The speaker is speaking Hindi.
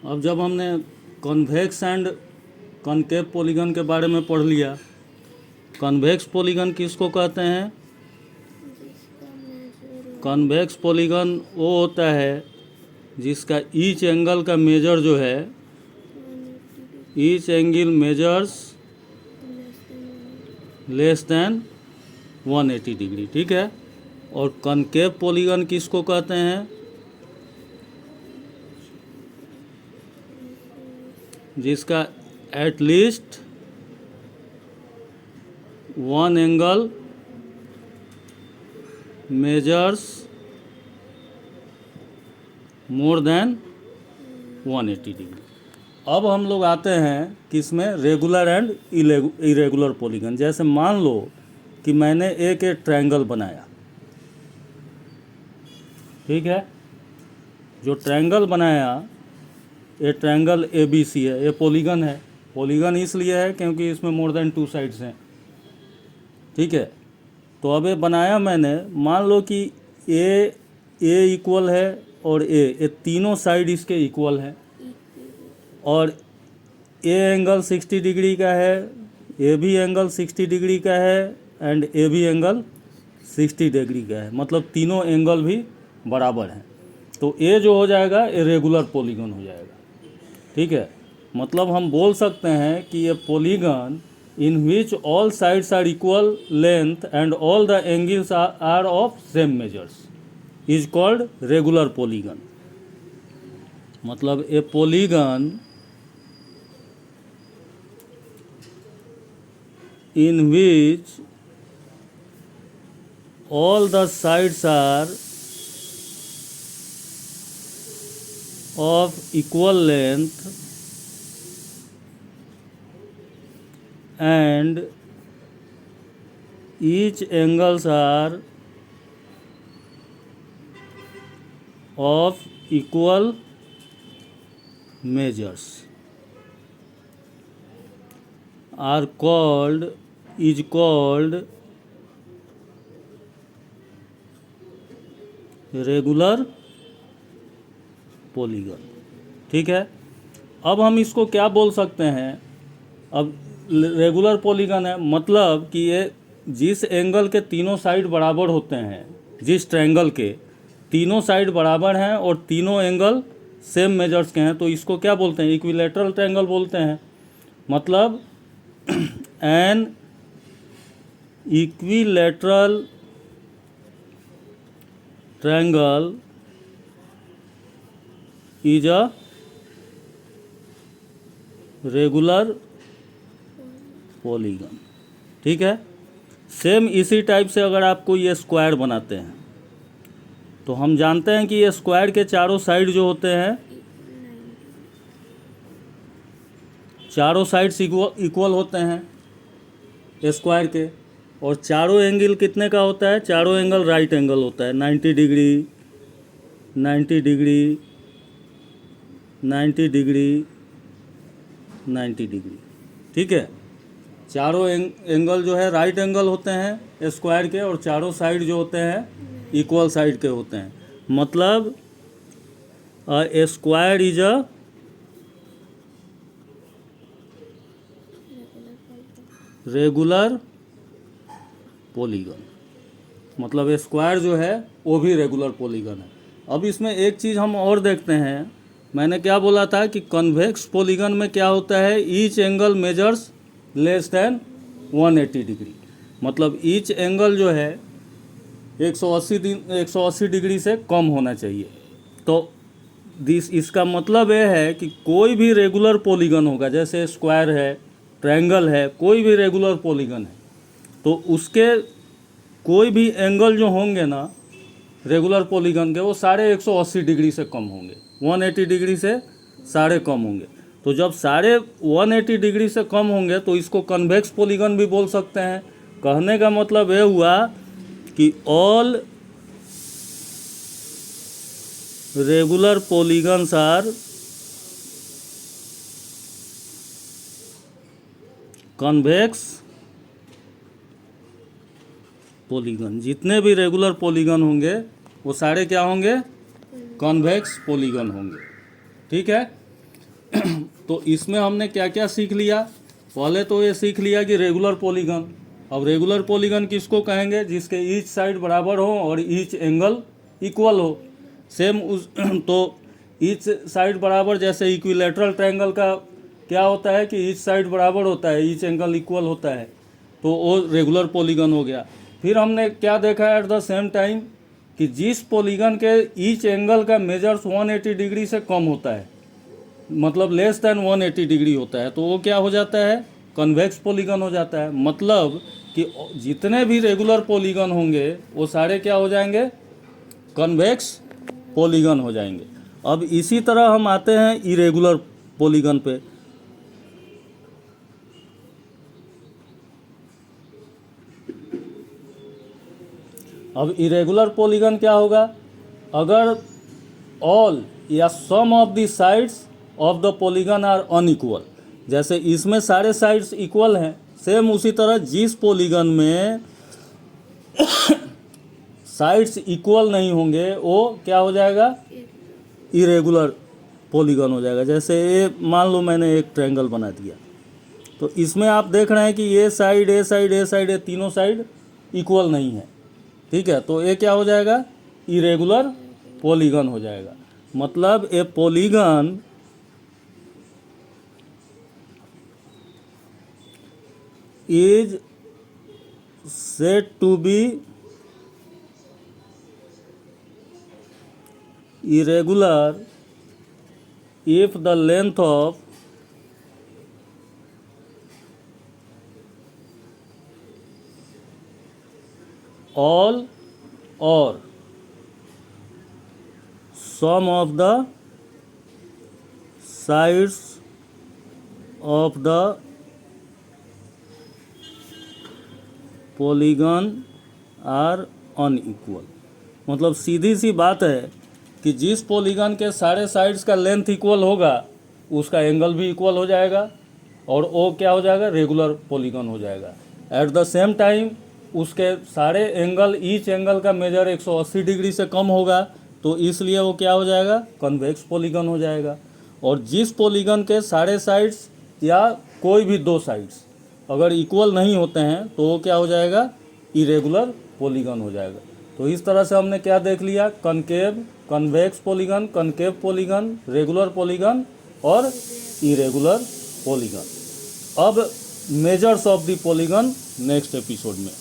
अब जब हमने कॉन्वेक्स एंड कॉनकेव पॉलीगन के बारे में पढ़ लिया, कॉन्वेक्स पॉलीगन किसको कहते हैं? कॉन्वेक्स पॉलीगन वो होता है जिसका ईच एंगल का मेजर जो है, each angle measures less than 180 degree, ठीक है। और कॉनकेव पॉलीगन किसको कहते हैं? जिसका at least one angle measures more than 180 degree. अब हम लोग आते हैं किसमें? Regular and irregular polygon. जैसे मान लो कि मैंने एक ट्रायंगल बनाया, ठीक है। जो ट्रायंगल बनाया, ये ट्रायंगल ABC है, ये पॉलीगन है। पॉलीगन इसलिए है क्योंकि इसमें मोर देन 2 साइड्स हैं, ठीक है। तो अब ये बनाया मैंने, मान लो कि ए इक्वल है और ये तीनों साइड इसके इक्वल है, और ए एंगल 60 डिग्री का है, ए भी एंगल 60 डिग्री का है, एंड ए भी एंगल 60 डिग्री का है, मतलब तीनों एंगल भी बराबर हैं। तो ए जो हो जाएगा ये रेगुलर पॉलीगन हो जाएगा, ठीक है। मतलब हम बोल सकते हैं कि ये polygon in which all sides are equal length and all the angles are of same measures is called regular polygon. मतलब a polygon in which all the sides are of equal length and each angles are of equal measures is called regular polygon, ठीक है। अब हम इसको क्या बोल सकते हैं? अब रेगुलर पॉलीगन है मतलब कि ये जिस एंगल के तीनों साइड बराबर होते हैं, जिस ट्रायंगल के तीनों साइड बराबर हैं और तीनों एंगल सेम मेजर्स के हैं, तो इसको क्या बोलते हैं? इक्विलैटरल ट्रायंगल बोलते हैं। मतलब an equilateral triangle is a regular polygon, ठीक है। सेम इसी टाइप से अगर आपको ये स्क्वायर बनाते हैं, तो हम जानते हैं कि ये स्क्वायर के चारों साइड जो होते हैं, चारों साइड्स इक्वल होते हैं स्क्वायर के, और चारों एंगल कितने का होता है? चारों एंगल राइट एंगल होता है, 90 डिग्री 90 डिग्री 90 डिग्री 90 डिग्री, ठीक है। चारों एंगल जो है राइट एंगल होते हैं स्क्वायर के, और चारों साइड जो होते हैं इक्वल साइड के होते हैं। मतलब a square is a regular polygon. मतलब ये स्क्वायर जो है वो भी रेगुलर पॉलीगन है। अब इसमें एक चीज़ हम और देखते हैं, मैंने क्या बोला था कि कॉन्वेक्स पॉलीगन में क्या होता है? Each angle measures less than 180 degree. मतलब ईच एंगल जो है 180 डिग्री से कम होना चाहिए। तो इसका मतलब ये है कि कोई भी रेगुलर पॉलीगन होगा, जैसे स्क्वायर है, ट्रायंगल है, कोई भी रेगुलर पॉलीगन है, तो उसके कोई भी एंगल जो होंगे ना रेगुलर पॉलीगन के, वो सारे 180 डिग्री से कम होंगे, 180 डिग्री से सारे कम होंगे। तो जब सारे 180 डिग्री से कम होंगे तो इसको कन्वेक्स पॉलीगन भी बोल सकते हैं। कहने का मतलब ये हुआ कि all regular polygons are convex polygon. जितने भी रेगुलर पॉलीगन होंगे वो सारे क्या होंगे? कॉन्वेक्स पॉलीगन होंगे, ठीक है। तो इसमें हमने क्या क्या सीख लिया? पहले तो ये सीख लिया कि रेगुलर पॉलीगन। अब रेगुलर पॉलीगन किसको कहेंगे? जिसके ईच साइड बराबर हो और ईच एंगल इक्वल हो। सेम उस तो ईच साइड बराबर, जैसे इक्विलेटरल ट्रायंगल का क्या होता है कि ईच साइड बराबर होता है, ईच एंगल इक्वल होता है, तो वो रेगुलर पॉलीगन हो गया। फिर हमने क्या देखा एट द सेम टाइम कि जिस पॉलीगन के ईच एंगल का मेजर्स 180 डिग्री से कम होता है, मतलब लेस देन 180 डिग्री होता है, तो वो क्या हो जाता है? कन्वेक्स पॉलीगन हो जाता है। मतलब कि जितने भी रेगुलर पॉलीगन होंगे वो सारे क्या हो जाएंगे? कन्वेक्स पॉलीगन हो जाएंगे। अब इसी तरह हम आते हैं इरेगुलर पॉलीगन पे। अब इरेगुलर पॉलीगन क्या होगा? अगर ऑल या some of the sides of the polygon are unequal, जैसे इसमें सारे साइड्स इक्वल हैं, सेम उसी तरह जिस पॉलीगन में साइड्स इक्वल नहीं होंगे वो क्या हो जाएगा? इरेगुलर पॉलीगन हो जाएगा। जैसे ये मान लो मैंने एक ट्रायंगल बना दिया, तो इसमें आप देख रहे हैं कि ये साइड, ए साइड, ए साइड, ये तीनों साइड इक्वल नहीं है, ठीक है? तो ये क्या हो जाएगा? इरेगुलर पॉलीगन हो जाएगा। मतलब a polygon is said to be irregular if the length of all or some of the sides of the polygon are unequal. मतलब सीधी सी बात है कि जिस पॉलीगन के सारे साइड्स का लेंथ इक्वल होगा उसका एंगल भी इक्वल हो जाएगा और वो क्या हो जाएगा? रेगुलर पॉलीगन हो जाएगा। एट द सेम टाइम उसके सारे एंगल, ईच एंगल का मेजर 180 डिग्री से कम होगा, तो इसलिए वो क्या हो जाएगा? कन्वेक्स पॉलीगन हो जाएगा। और जिस पॉलीगन के सारे साइड्स या कोई भी दो साइड्स अगर इक्वल नहीं होते हैं तो वो क्या हो जाएगा? इरेगुलर पॉलीगन हो जाएगा। तो इस तरह से हमने क्या देख लिया? Concave, convex polygon, concave polygon, regular polygon और इरेगुलर पॉलीगन। अब measures of the polygon next episode में।